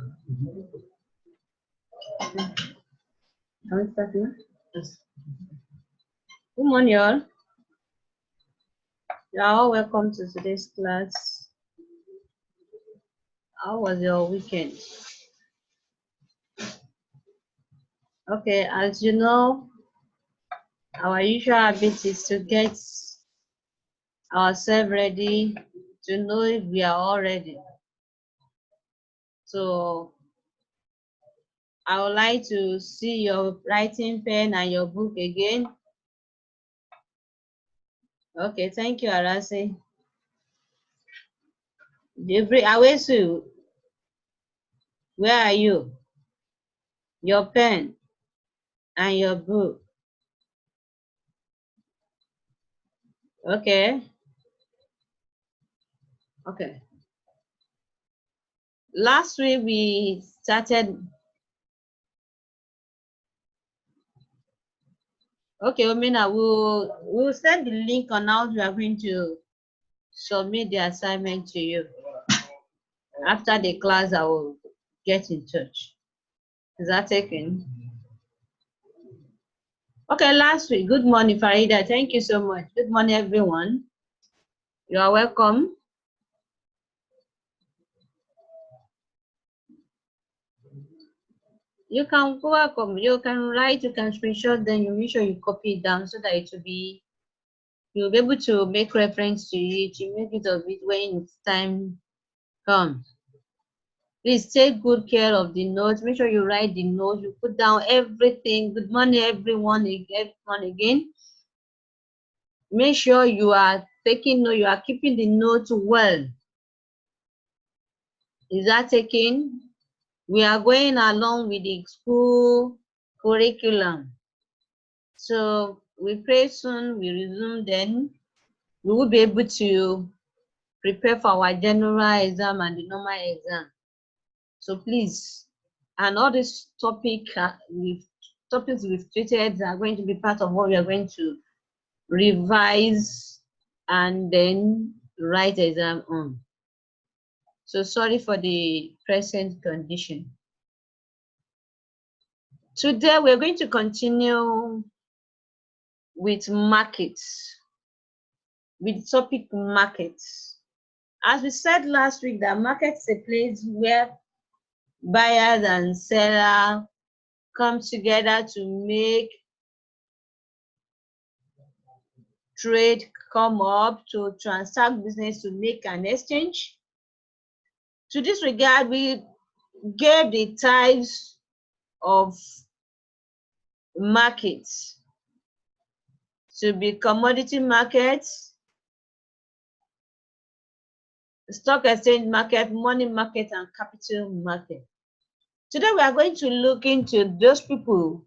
Good morning, all. You are all welcome to today's class. How was your weekend? Okay, as you know, our usual habit is to get ourselves ready to know if we are all ready. So I would like to see your writing pen and your book again. Okay, thank you, Arase. Awesu, where are you? Your pen and your book. Okay. Okay. Last week we started. Okay, Omina, we'll send the link on how we are going to submit the assignment to you. After the class, I will get in touch. Is that taken? Okay, last week. Good morning, Farida. Thank you so much. Good morning, everyone. You are welcome. You can go welcome. You can write, you can screenshot, then you make sure you copy it down so that it will be, you'll be able to make reference to it, you make it of it when it's time comes. Please take good care of the notes. Make sure you write the notes. You put down everything. Good morning, everyone again. Make sure you are taking note. You are keeping the notes well. Is that taken? We are going along with the school curriculum. So we pray soon. We resume then. We will be able to prepare for our general exam and the normal exam. So please, and all these topics we've treated are going to be part of what we are going to revise and then write exam on. So sorry for the present condition. Today we're going to continue with markets, with topic markets. As we said last week, that market is a place where buyers and sellers come together to make trade, come up, to transact business, to make an exchange. To this regard, we gave the types of markets to be commodity markets, stock exchange market, money market, and capital market. Today, we are going to look into those people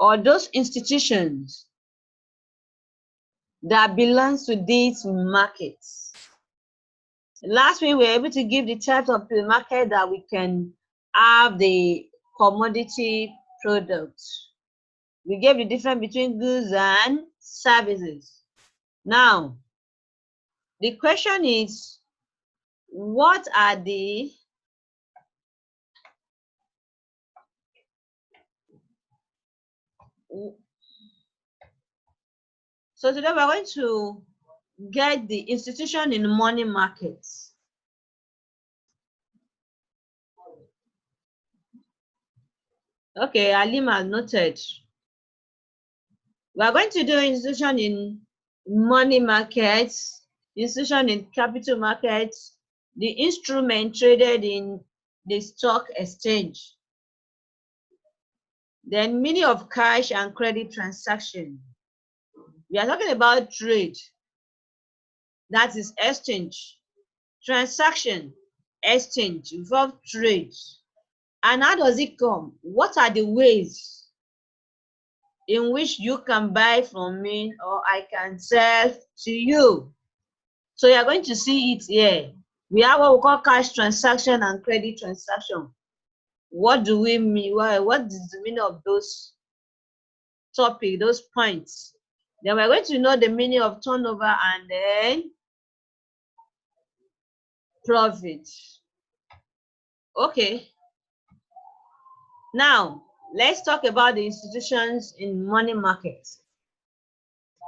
or those institutions that belongs to these markets. Last week, we were able to give the types of the market that we can have the commodity products. We gave the difference between goods and services. Now, the question is, what are the so today we're going to get the institution in money markets. Okay, Alima noted. We are going to do institution in money markets, institution in capital markets, the instrument traded in the stock exchange, then meaning of cash and credit transaction. We are talking about trade, that is exchange, transaction, exchange, involve trade. And how does it come? What are the ways in which you can buy from me or I can sell to you? So you're going to see it here. We have what we call cash transaction and credit transaction. What do we mean? What is the meaning of those topics, those points? Then we're going to know the meaning of turnover and then profit. Okay. Now, let's talk about the institutions in money markets.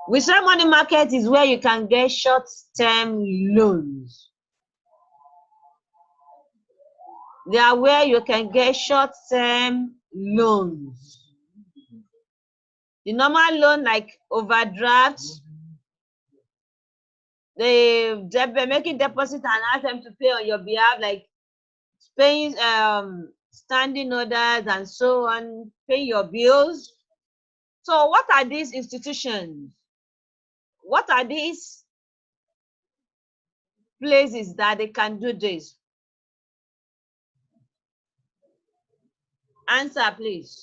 We say money market is where you can get short-term loans. They are where you can get short-term loans. The normal loan like overdraft, they're making deposit and ask them to pay on your behalf, like paying standing orders and so on, paying your bills. So what are these institutions? What are these places that they can do this? Answer, please.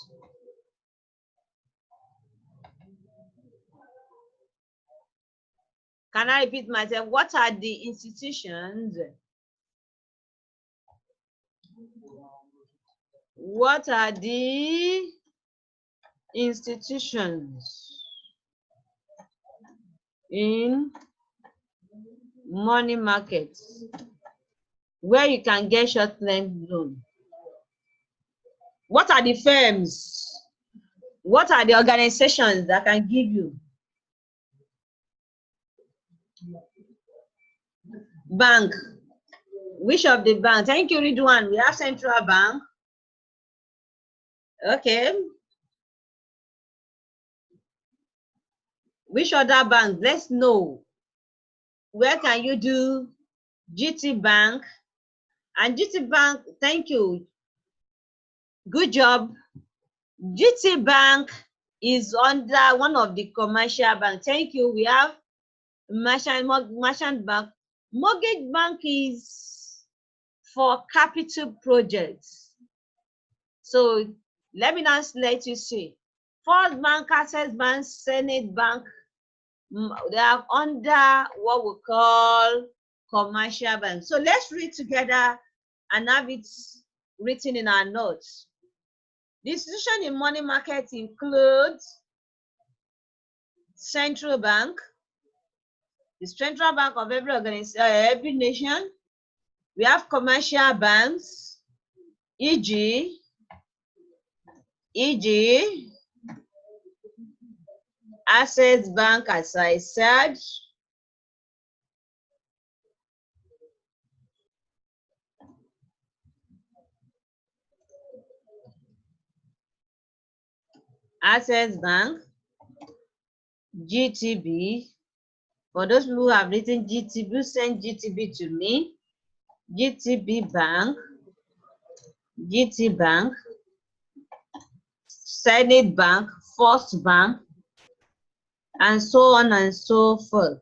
Can I repeat myself? What are the institutions? What are the institutions in money markets where you can get short-term loan? What are the firms? What are the organizations that can give you? Bank. Which of the bank? Thank you, Ridwan. We have Central Bank. Okay. Which other bank? Let's know. Where can you do? GT Bank. And GT Bank, thank you. Good job. GT Bank is under one of the commercial banks. Thank you. We have Merchant Bank. Mortgage Bank is for capital projects. So let me now let you see. First Bank, Access Bank, Senate Bank, they are under what we call commercial bank. So let's read together and have it written in our notes. The institution in money market includes central bank, the central bank of every organization, every nation. We have commercial banks, e.g. Access Bank, as I said. Access Bank, GTB. For those who have written GTB, send GTB to me. GTB Bank, GT Bank, Senate Bank, First Bank, and so on and so forth.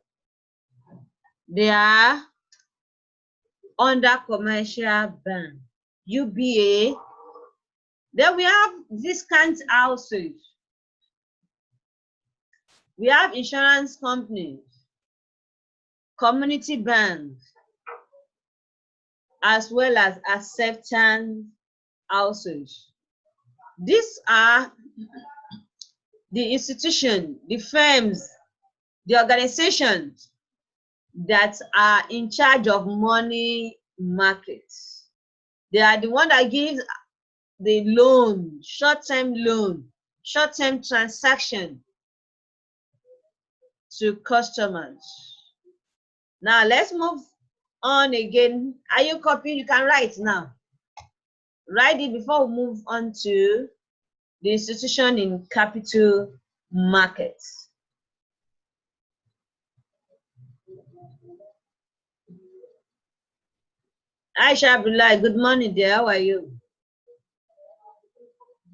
They are under commercial bank. UBA. Then we have discount houses. We have insurance companies, community banks, as well as acceptance houses. These are the institutions, the firms, the organizations that are in charge of money markets. They are the one that gives the loan, short-term transaction to customers. Now let's move on again. Are you copying? You can write now. Write it before we move on to the institution in capital markets. Aisha Abdullah, good morning dear. How are you?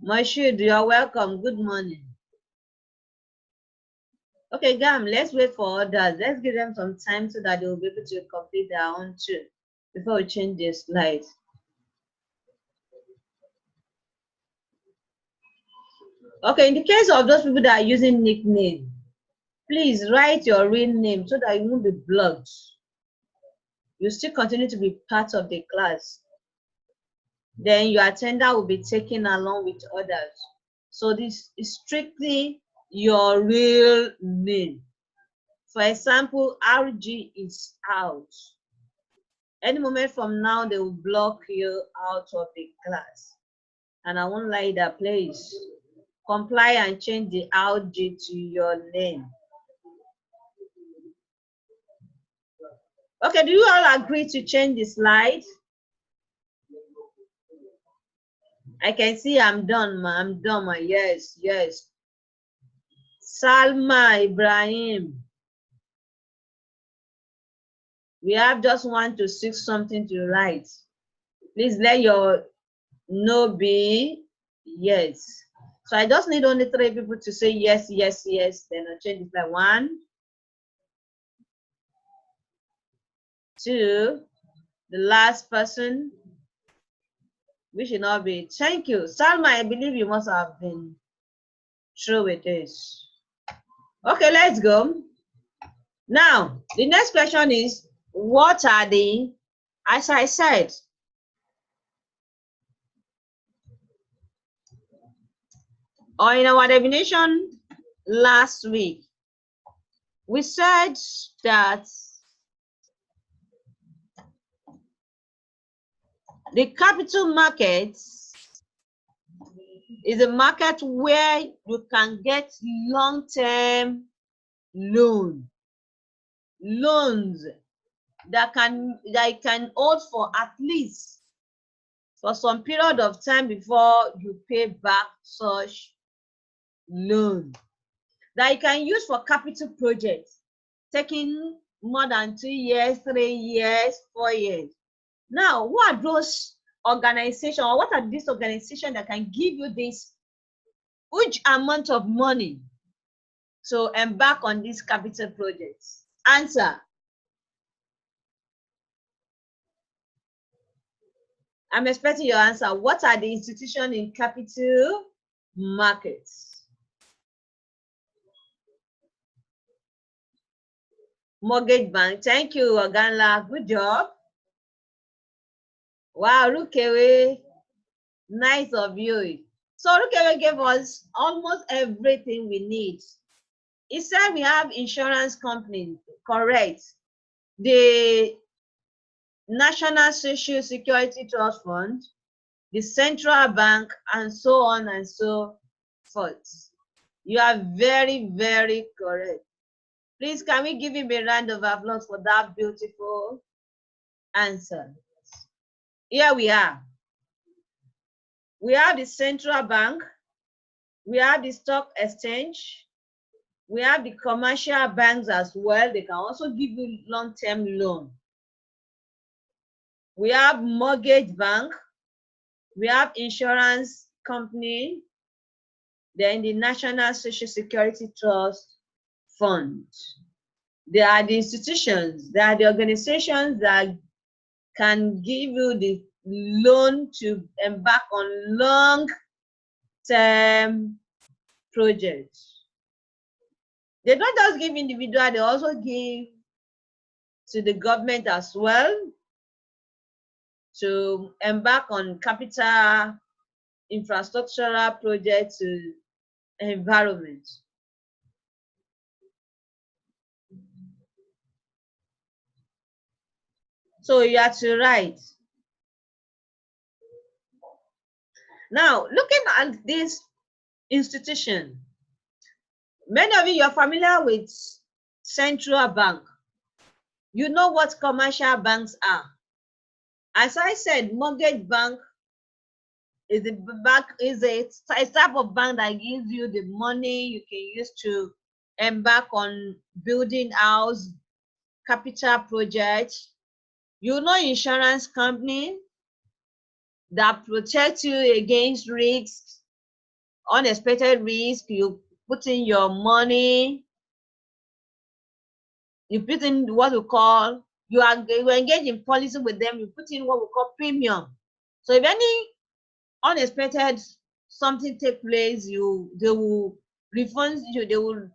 Mashud, you're welcome. Good morning. Okay, Gam, let's wait for others. Let's give them some time so that they will be able to complete their own too before we change the slides. Okay, in the case of those people that are using nickname, please write your real name so that you won't be blocked. You still continue to be part of the class. Then your attendance will be taken along with others. So this is strictly your real name. For example, RG is out. Any moment from now, they will block you out of the class. And I won't lie that, please comply and change the RG to your name. Okay, do you all agree to change the slide? I can see I'm done, ma. I'm done, ma. Yes, yes. Salma Ibrahim. We have just 1 to 6 something to write. Please let your no be yes. So I just need only 3 people to say yes, yes, yes. Then I'll change it like 1, 2. The last person. We should not be. Thank you. Salma, I believe you must have been through with this. Okay, let's go. Now, the next question is, what are the, as I said, or in our definition last week, we said that the capital market is a market where you can get long-term loans that can hold for at least for some period of time before you pay back such loan, that you can use for capital projects taking more than 2 years, 3 years, 4 years. Now, who are those organizations, or what are these organizations that can give you this huge amount of money to embark on these capital projects? Answer. I'm expecting your answer. What are the institutions in capital markets? Mortgage bank. Thank you, Oganla. Good job. Wow, Rukewe. Nice of you. So Rukewe gave us almost everything we need. He said we have insurance companies. Correct. The National Social Security Trust Fund, the Central Bank, and so on and so forth. You are very, very correct. Please, can we give him a round of applause for that beautiful answer? Here we are. We have the Central Bank. We have the stock exchange. We have the commercial banks as well. They can also give you long-term loan. We have mortgage bank. We have insurance company. Then the National Social Security Trust Fund. They are the institutions, they are the organizations that can give you the loan to embark on long-term projects. They don't just give individual, they also give to the government as well to embark on capital infrastructural projects to environment. So you have to write. Now, looking at this institution, many of you are familiar with Central Bank. You know what commercial banks are. As I said, mortgage bank is a type of bank that gives you the money you can use to embark on building house, capital projects. You know, insurance company that protect you against risks, unexpected risk. You put in your money, you put in what we call, you engage in policy with them, you put in what we call premium. So if any unexpected something take place, they will refund you, they will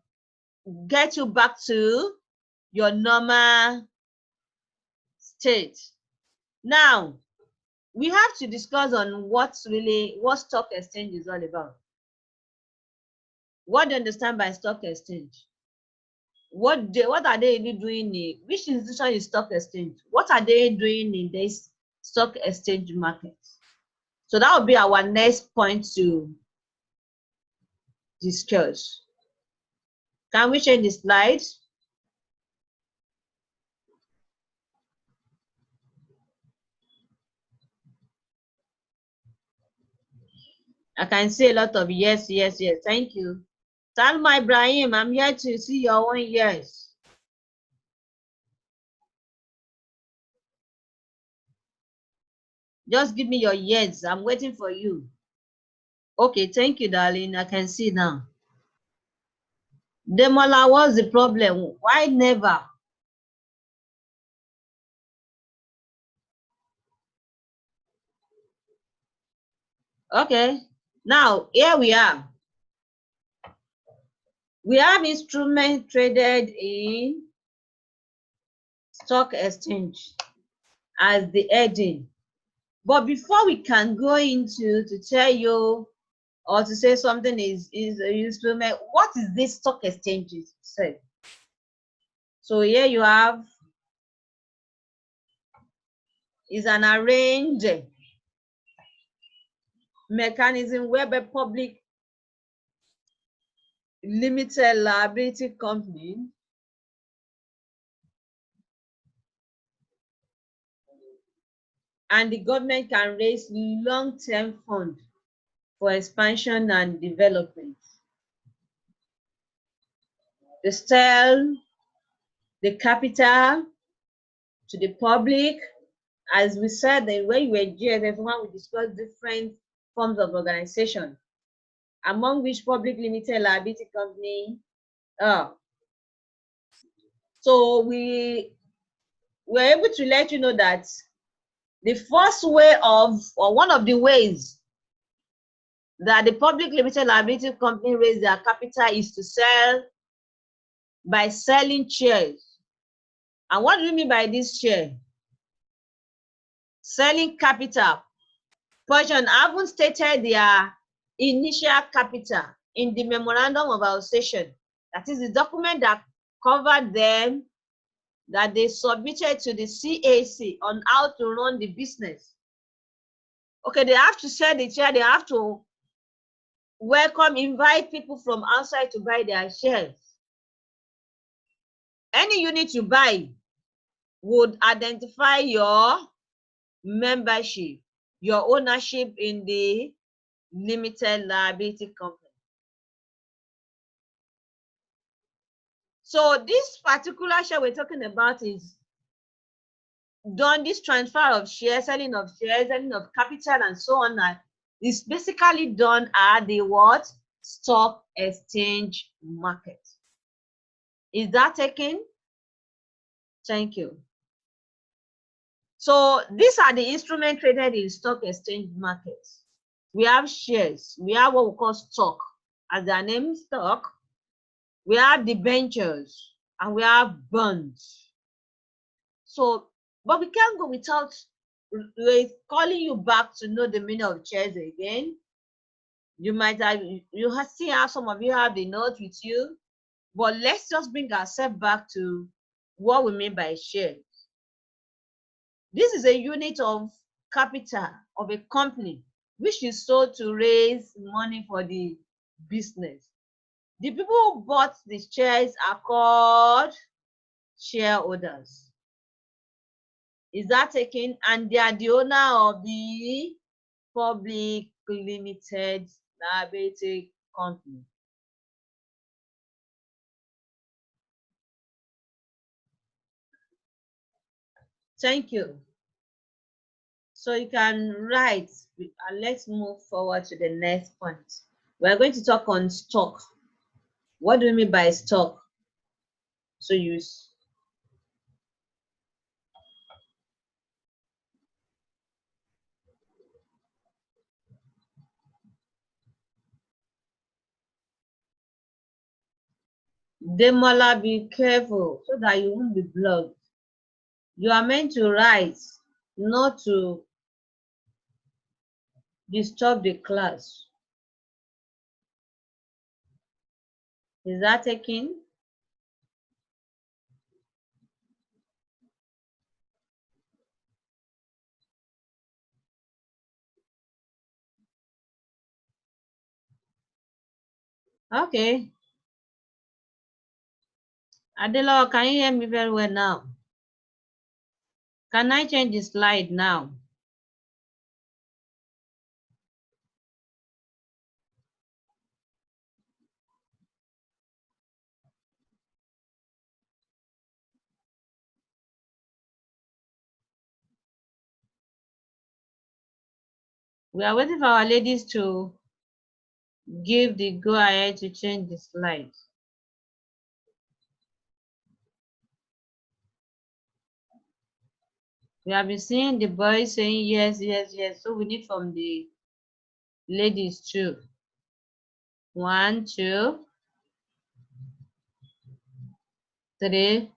get you back to your normal state. Now, we have to discuss on what stock exchange is all about. What do you understand by stock exchange? What are they really doing? Which institution is stock exchange? What are they doing in this stock exchange market? So that will be our next point to discuss. Can we change the slides? I can see a lot of yes, yes, yes. Thank you. Salma Ibrahim, I'm here to see your own yes. Just give me your yes. I'm waiting for you. Okay, thank you, darling. I can see now. Demola, what's the problem? Why never? Okay, now here we are. We have instruments traded in stock exchange as the heading. But before we can go into to tell you or to say something is a instrument, what is this stock exchanges? So here you have is an arranged mechanism whereby public limited liability company and the government can raise long-term funds for expansion and development. They sell the capital to the public. As we said, when you were GSF1, we discussed different forms of organization, among which public limited liability company. So we were able to let you know that the first way of, or one of the ways that the public limited liability company raise their capital is to sell by selling shares. And what do you mean by this share? Selling capital. Portion haven't stated their initial capital in the memorandum of association. That is the document that covered them, that they submitted to the CAC on how to run the business. Okay, they have to sell the share, they have to invite people from outside to buy their shares. Any unit you buy would identify your membership, your ownership in the limited liability company. So this particular share we're talking about is done, this transfer of shares, selling of shares, selling of capital and so on, is basically done at the what? Stock exchange market. Is that taken? Thank you. So these are the instruments traded in stock exchange markets. We have shares, we have what we call stock, as their name stock, we have debentures, and we have bonds. So, but we can't go without calling you back to know the meaning of shares again. You might have, see how some of you have the note with you, but let's just bring ourselves back to what we mean by shares. This is a unit of capital of a company which is sold to raise money for the business. The people who bought the shares are called shareholders. Is that taken? And they are the owner of the public limited liability company. Thank you. So you can write, and let's move forward to the next point. We're going to talk on stock. What do we mean by stock? So use. Demola, be careful so that you won't be blocked. You are meant to write, not to disturb the class. Is that taken? Okay. Adelo, can you hear me very well now? Can I change the slide now? We are waiting for our ladies to give the go ahead to change the slides. We have been seeing the boys saying yes, yes, yes. So we need from the ladies too. 1, 2, 3.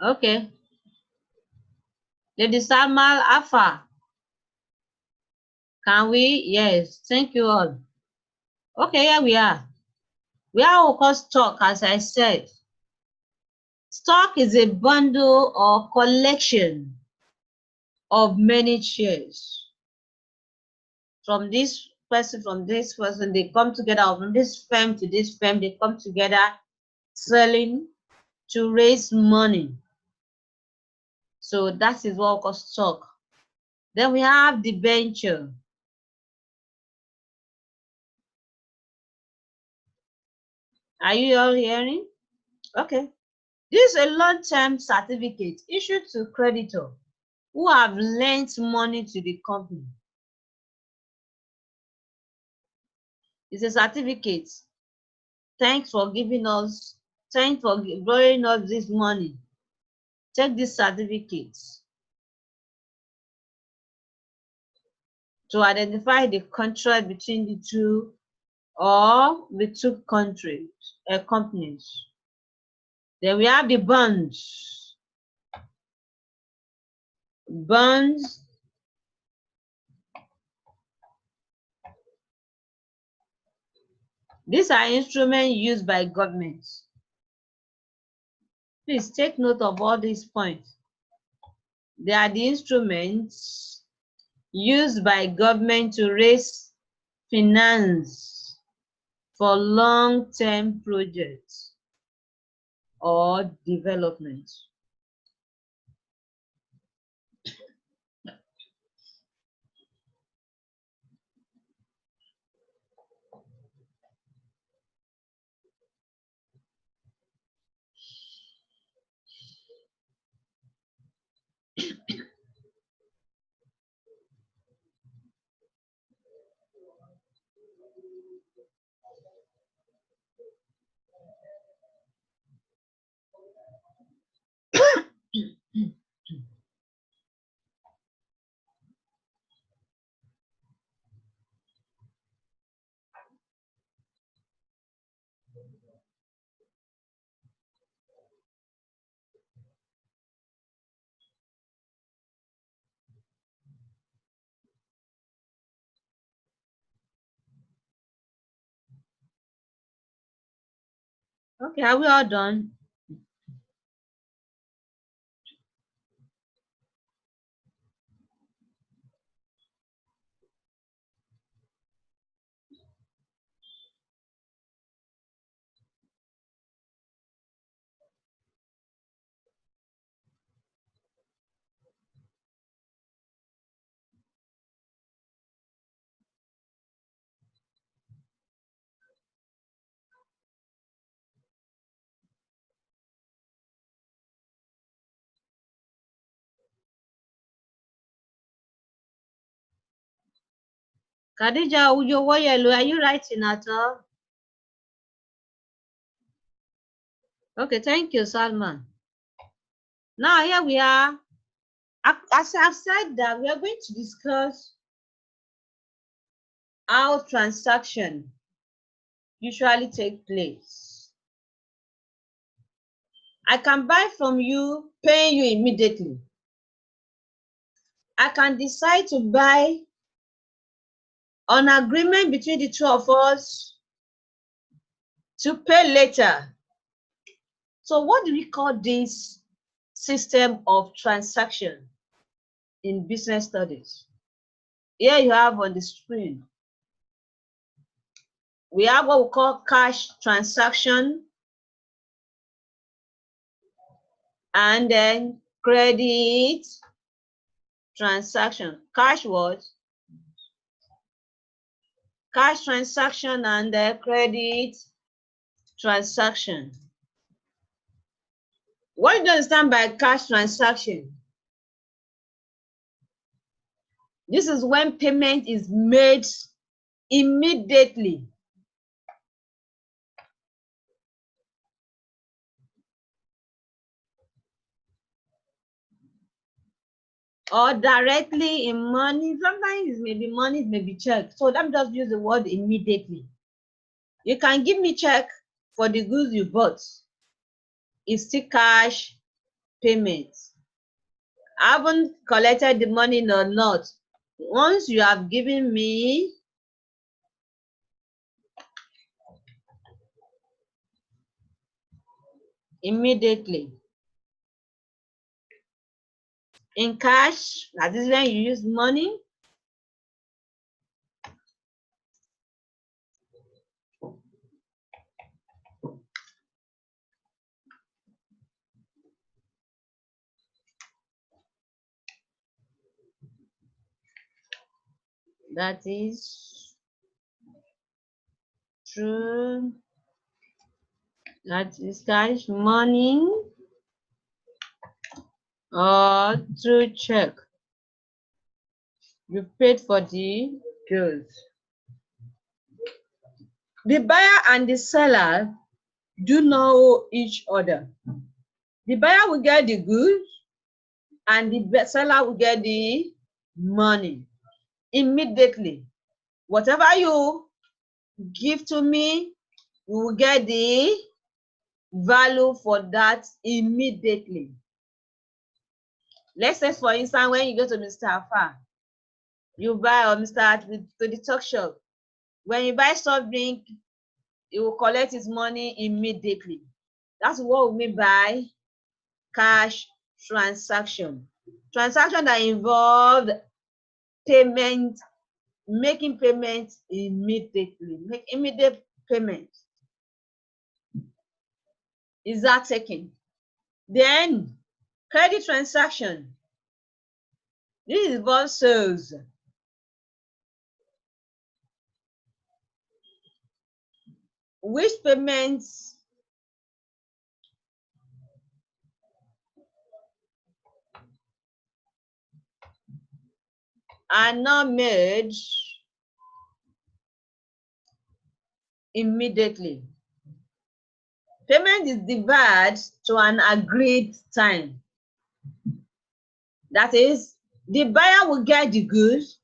Okay. Lady Samal Afa. Can we? Yes. Thank you all. Okay, here we are. We are of course stock, as I said. Stock is a bundle or collection of many shares. From this person, they come together. From this firm to this firm, they come together selling to raise money. So that is what we call stock. Then we have debenture. Are you all hearing? Okay. This is a long-term certificate issued to creditor who have lent money to the company. It's a certificate. Thanks for borrowing us this money. Take this certificate to identify the contract between the two or the two companies. Then we have the bonds. Bonds. These are instruments used by governments. Please take note of all these points. They are the instruments used by government to raise finance for long-term projects or development. Okay, are we all done? Khadija Ujo Woyelo, are you writing at all? Okay, thank you, Salman. Now here we are. As I've said that we are going to discuss how transaction usually take place. I can buy from you, pay you immediately. I can decide to buy on agreement between the two of us to pay later. So what do we call this system of transaction in business studies? Here you have on the screen. We have what we call cash transaction and then credit transaction. Cash what? Cash transaction and credit transaction. What do you understand by cash transaction? This is when payment is made immediately. Or directly in money. Sometimes it may be money, it may be check. So let me just use the word immediately. You can give me check for the goods you bought. It's still cash payment. I haven't collected the money or not. Once you have given me immediately in cash, that is when you use money. That is true. That is cash money or through check. You paid for the goods. The buyer and the seller do know each other. The buyer will get the goods and the seller will get the money immediately. Whatever you give to me, you will get the value for that immediately. Let's say, for instance, when you go to Mr. Afar, you buy, or Mr. to the talk shop. When you buy soft drink, he will collect his money immediately. That's what we mean by cash transaction. Transaction that involve payment, making payment immediately. Make immediate payment. Is that taken? Then credit transaction. This involves sales. Which payments are not made immediately. Payment is deferred to an agreed time. That is, the buyer will get the goods,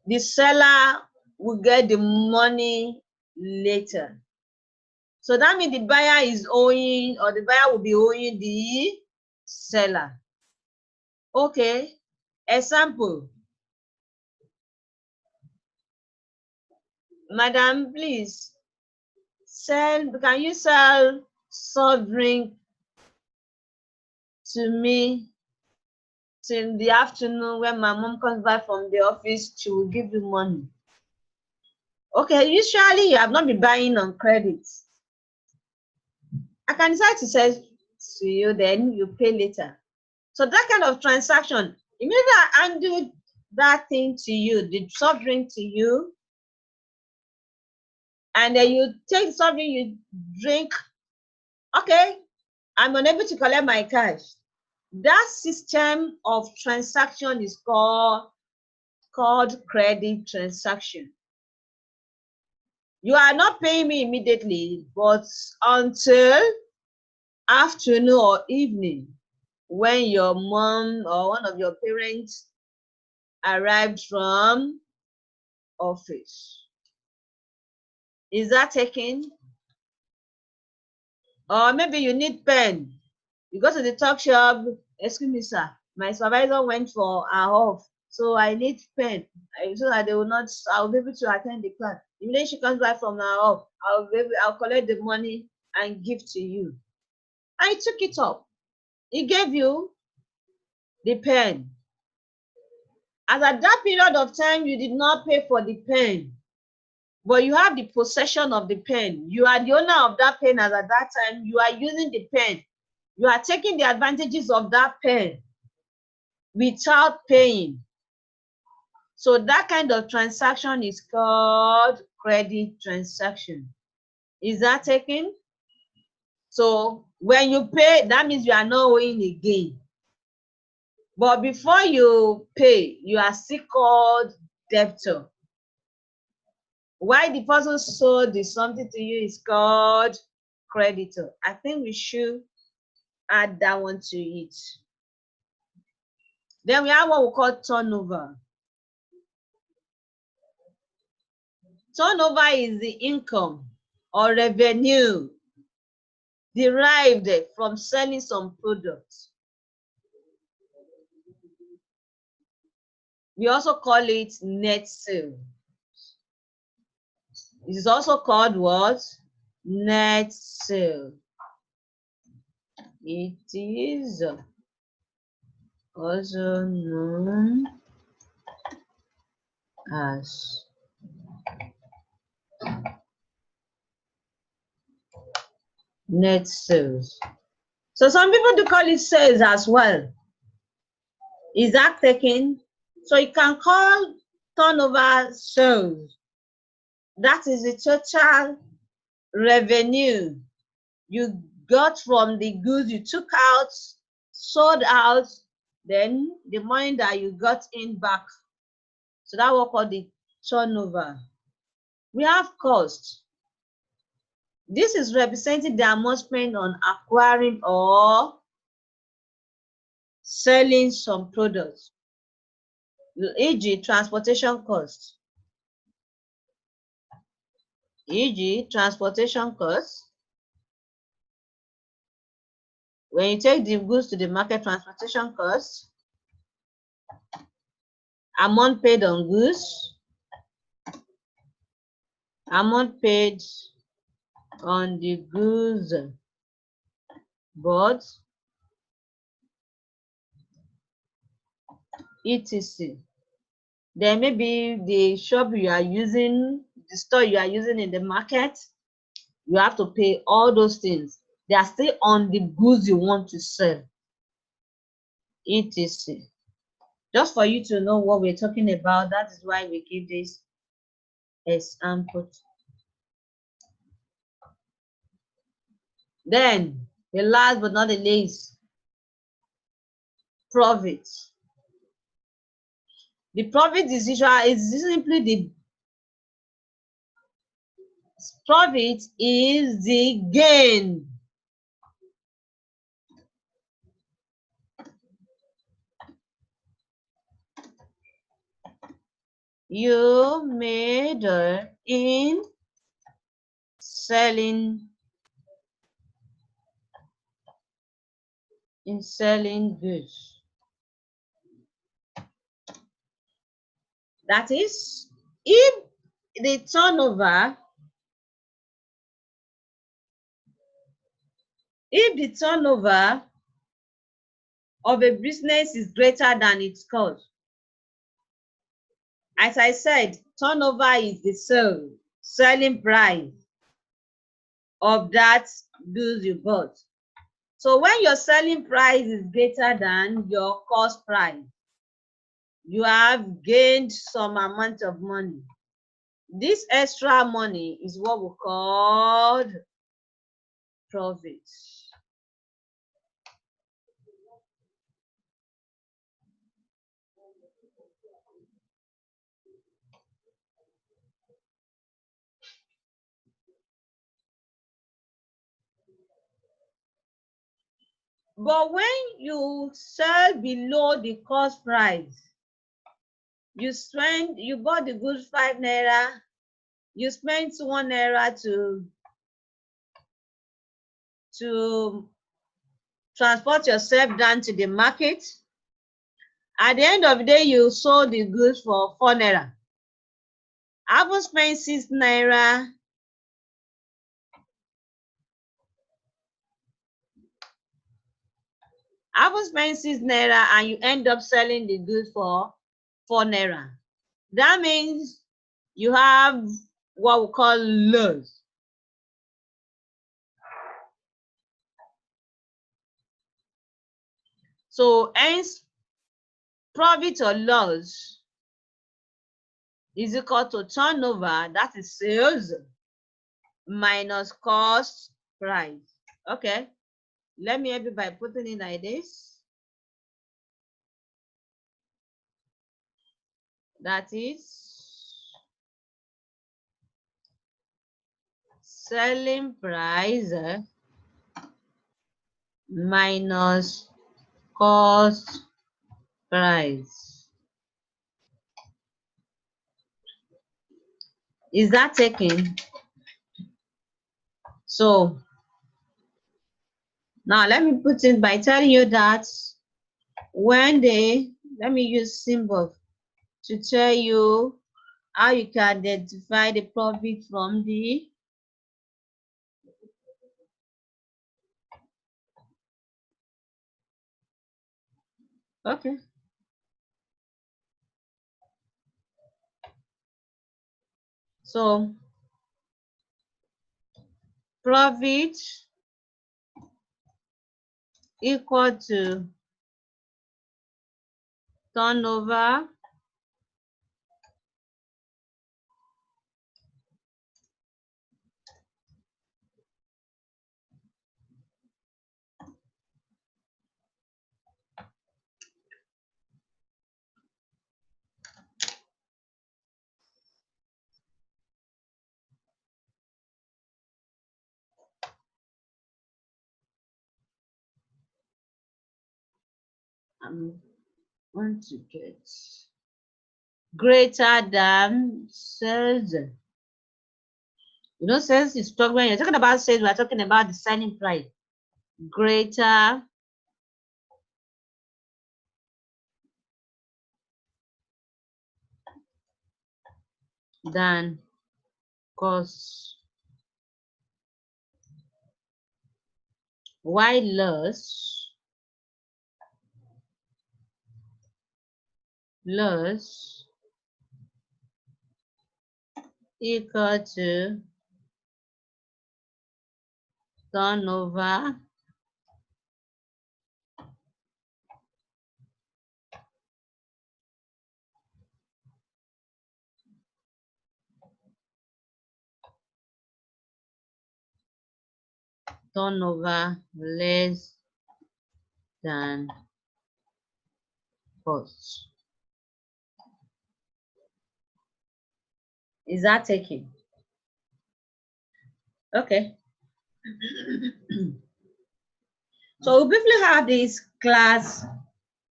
the seller will get the money later. So that means the buyer is owing, or the buyer will be owing the seller. Okay, example. Madam, please, can you sell soft drink to me till the afternoon? When my mom comes back from the office, she will give you money. Okay, usually you have not been buying on credit. I can decide to sell to you, then you pay later. So that kind of transaction, immediately I handle that thing to you, the soft drink to you, and then you take something, you drink. Okay, I'm unable to collect my cash. That system of transaction is called credit transaction. You are not paying me immediately, but until afternoon or evening, when your mom or one of your parents arrived from office. Is that taken? Or maybe you need pen. You go to the talk shop, excuse me, sir, my supervisor went for her off, so I need pen so that they will not, I'll be able to attend the class. Immediately she comes back from her off, I'll collect the money and give to you. I took it up. He gave you the pen. As at that period of time, you did not pay for the pen, but you have the possession of the pen. You are the owner of that pen as at that time. You are using the pen. You are taking the advantages of that pen without paying. So that kind of transaction is called credit transaction. Is that taken? So when you pay, that means you are not owing again. But before you pay, you are still called debtor. Why the person sold something to you is called creditor. I think we should add that one to it. Then we have what we call turnover. Turnover is the income or revenue derived from selling some products. We also call it net sale. It is also called what? Net sale. It is also known as net sales. So some people do call it sales as well. Is that taken? So you can call turnover sales. That is the total revenue you got from the goods you took out, sold out, then the money that you got in back. So that what called the turnover. We have cost. This is representing the amount spent on acquiring or selling some products, e.g. transportation cost. E.g. transportation cost. When you take the goods to the market, transportation cost, amount paid on goods, amount paid on the goods bought, etc. Then maybe the shop you are using, the store you are using in the market, you have to pay all those things. They are still on the goods you want to sell, etc. Just for you to know what we're talking about, that is why we give this example. Then, the last but not the least, profit. The profit is simply the profit is the gain you made in selling goods. That is, if the turnover of a business is greater than its cost, as I said, turnover is the selling price of that goods you bought. So when your selling price is greater than your cost price, you have gained some amount of money. This extra money is what we call profit. But when you sell below the cost price, you bought the goods 5 naira, you spent 1 naira to transport yourself down to the market. At the end of the day, you sold the goods for 4 naira. I haven't spent 6 naira. I haven't spent 6 naira and you end up selling the goods for 4 naira. That means you have what we call loss. So hence, profit or loss is equal to turnover, that is sales, minus cost price. Okay, let me help you by putting it like this. That is selling price minus cost price. Is that taken? So now let me put it by telling you that when let me use symbol to tell you how you can identify the profit from the okay. So profit equal to turnover want to get greater than sales. You know, sales is talking when you're talking about sales, we're talking about the selling price. Greater than cost. While loss equal to turnover less than cost. Is that taken? Okay. So we briefly have this class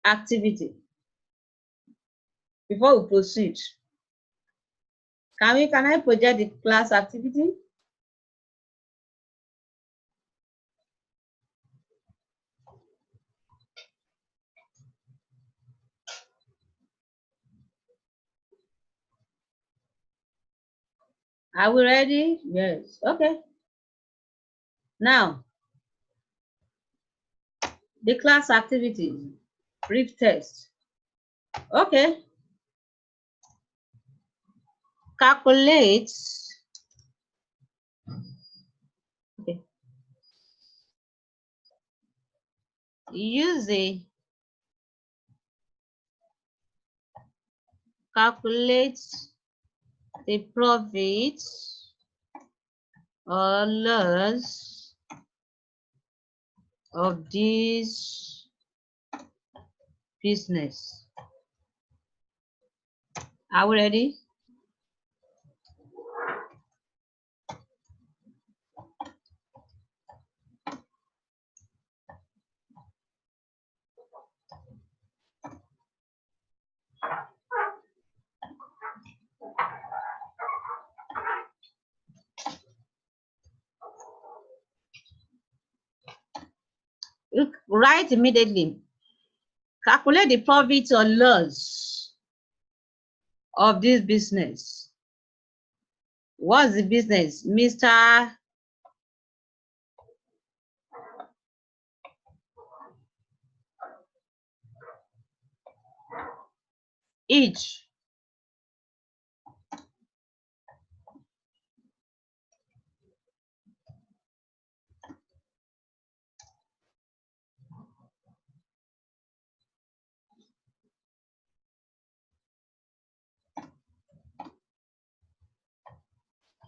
activity before we proceed. Can I project the class activity? Are we ready? Yes. Okay. Now, the class activity, brief test. Okay. Calculate. Okay. Use a calculate the profit or loss of this business. Are we ready? Write immediately. Calculate the profit or loss of this business. What's the business? Mr. each.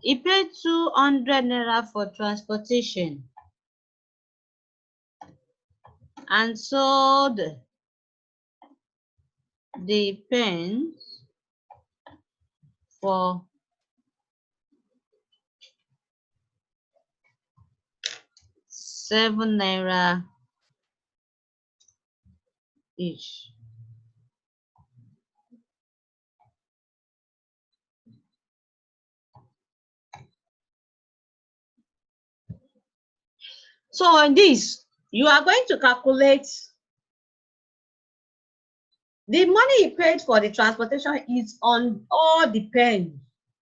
He paid 200 naira for transportation and sold the pens for 7 naira each. So on this, you are going to calculate the money he paid for the transportation is on all the pens,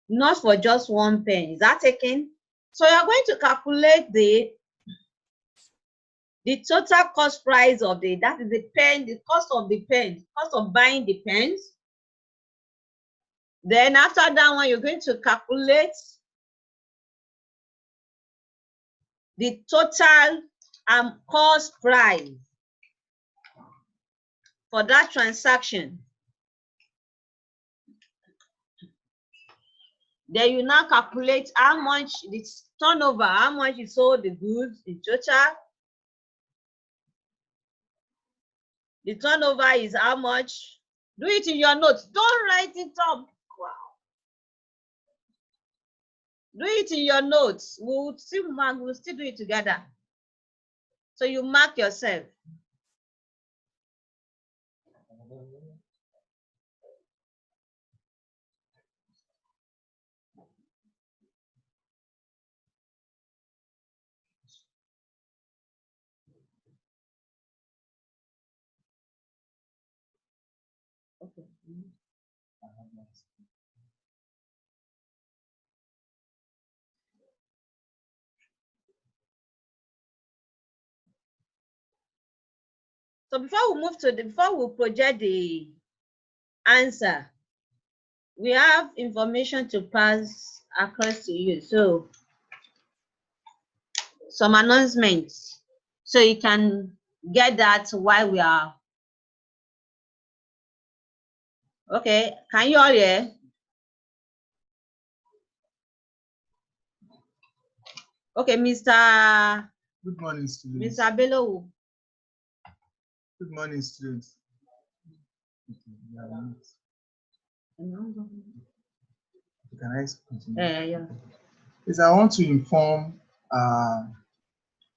not for just one pen. Is that taken? So you are going to calculate the total cost price of that is the pen, the cost of the pen, cost of buying the pens. Then after that one, you're going to calculate the total cost price for that transaction. Then you now calculate how much the turnover, how much you sold the goods in total. The turnover is how much. Do it in your notes. Don't write it up. Wow. Do it in your notes. We'll still do it together. So you mark yourself. Okay. So before we project the answer, we have information to pass across to you. So some announcements, so you can get that while we are. Okay, can you all hear? Okay, Mr. Good morning, students. Mr. Bello. Good morning, students. Can I continue? Yeah. Yes, I want to inform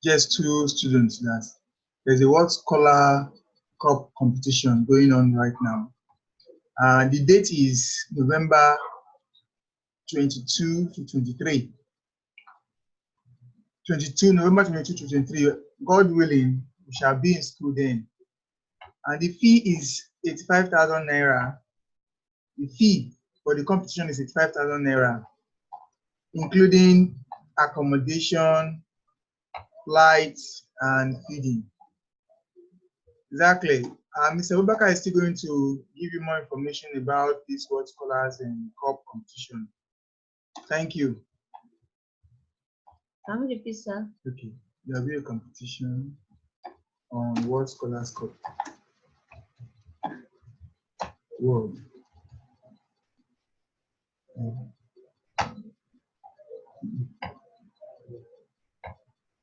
just 2 students that there's a World Scholar Cup competition going on right now. The date is November 22 to 23. November 22 to 23. God willing, we shall be in school then. And the fee is 85,000 naira. The fee for the competition is 85,000 naira, including accommodation, flights, and feeding. Exactly. Mr. Abubakar is still going to give you more information about this World Scholars and Cup competition. Thank you. Can you repeat, sir? Okay. There will be a competition on World Scholars Cup. World.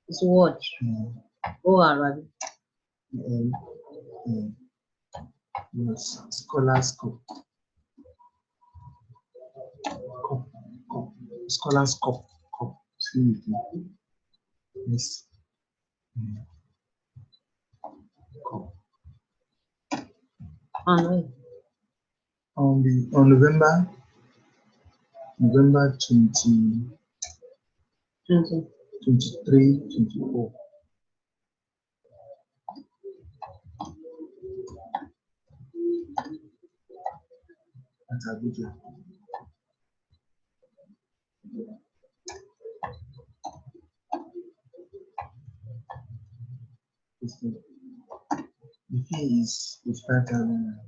It's what? Oh, Arabic. Yes, Scholars Cup. Scholars Cup. See it. Yes. Cup. On November 20, 23, 24. At Abuja. The fee is 85,000.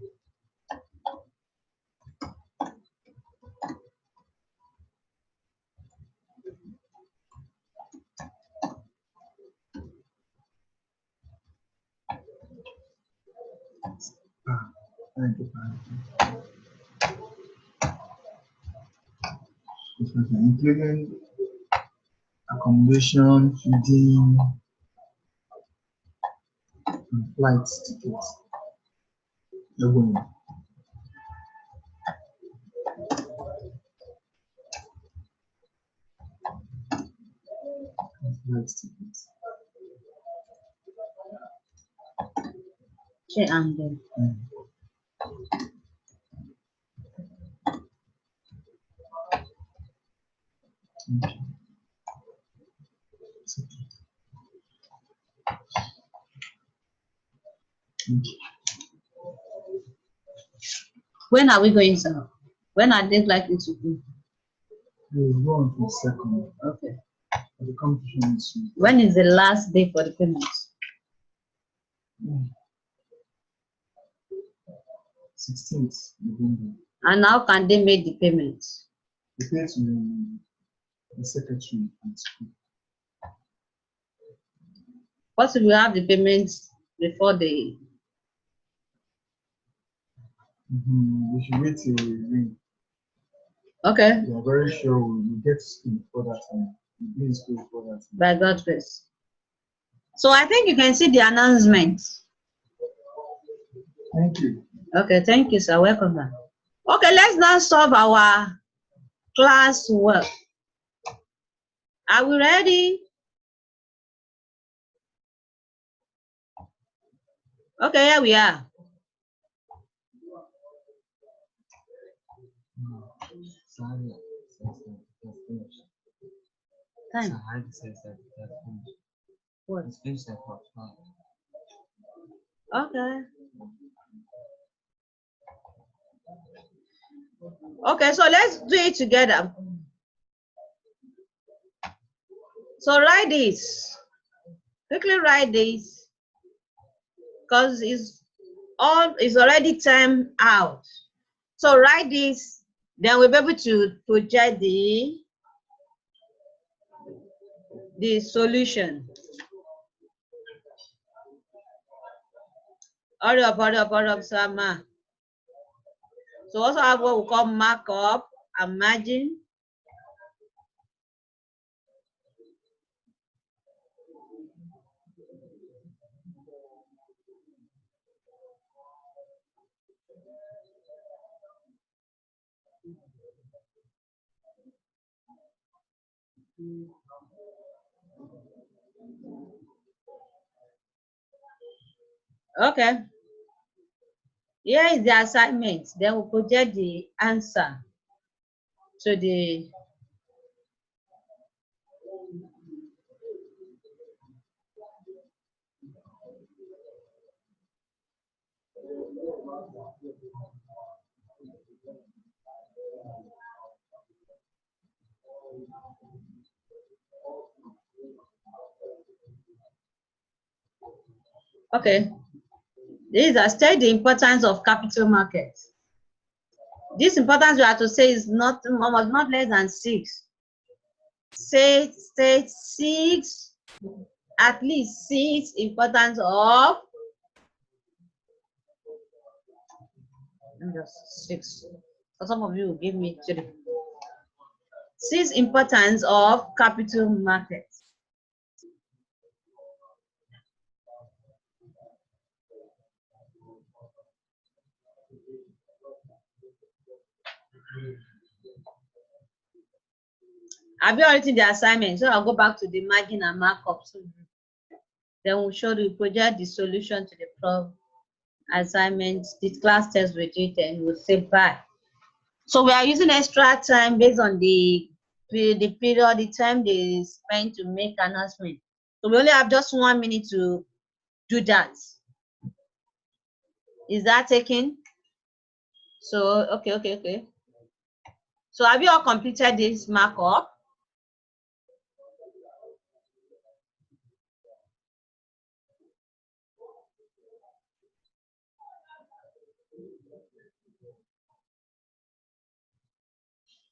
Including accommodation, feeding, and flight tickets. Flight tickets. When are we going, sir? When are they likely to go? We will go on to the second. Okay. The competition is soon. When is the last day for the payments? 16th November. And how can they make the payments? We pay to the secretary at school. What if we have the payments before the? We should wait till we. Okay. We are very sure we will get to school before that time. We'll be in school before that time. By God's grace. So I think you can see the announcement. Thank you. Okay, thank you, sir. Welcome back. Okay, let's now solve our class work. Are we ready? Okay, here we are. Time. What? It's finished at part 5. Okay. Okay, so let's do it together. So write this. Quickly write this. Because it's already time out. So write this, then we'll be able to project the solution. Hurry up, Sama. So also have what we call markup and margin. Okay. Here is the assignment. Then we'll project the answer to the okay. This is state the importance of capital markets. This importance we have to say is not less than 6. State 6, at least 6 importance of just 6. So some of you will give me 3. 6 importance of capital markets. Have you already the assignment? So I'll go back to the margin and markup. Then we'll show the project the solution to the problem assignment. The class test we did, and we'll say bye. So we are using extra time based on the period, the time they spend to make announcement. So we only have just 1 minute to do that. Is that taken? So okay. So have you all completed this markup?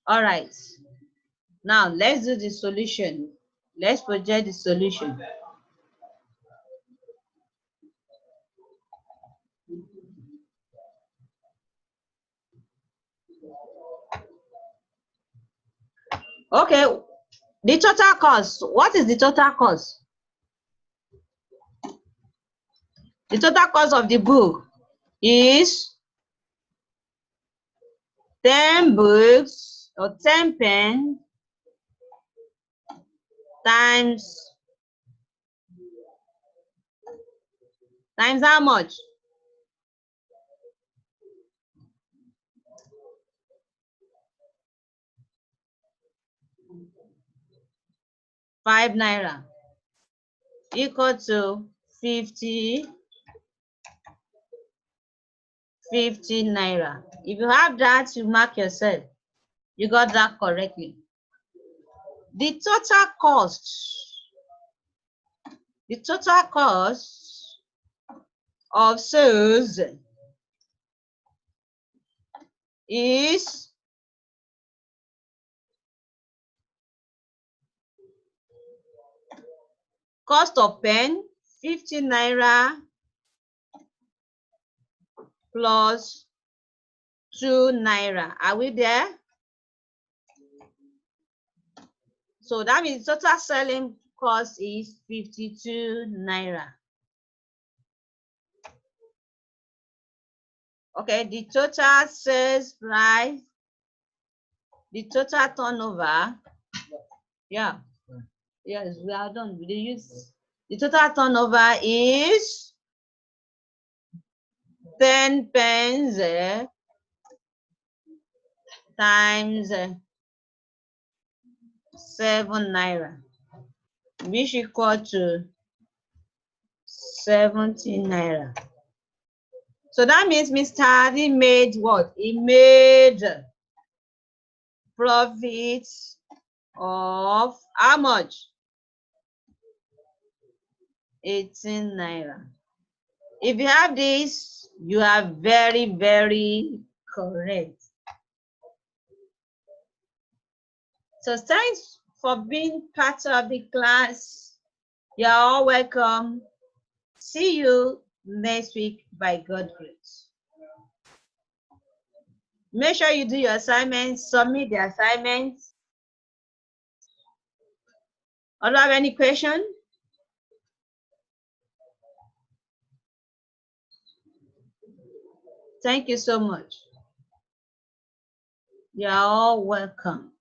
All right. Now let's do the solution. Let's project the solution. Okay, the total cost. What is the total cost? The total cost of the book is 10 books or 10 pens times how much? ₦5 equal to 50 naira. If you have that, you mark yourself. You got that correctly. The total cost of sales is cost of pen 50 naira plus 2 naira. Are we there? So that means total selling cost is 52 naira. Okay, the total sales price, the total turnover. Yeah. Yes, we are done. We use the total turnover is 10 pence times 7 naira, which equal to 17 naira. So that means Mr. Adi made what? He made profit of how much? 18 naira. If you have this, you are very, very correct. So thanks for being part of the class. You're all welcome. See you next week by God's grace. Make sure you do your assignments, submit the assignments. Or do you have any question? Thank you so much. You're all welcome.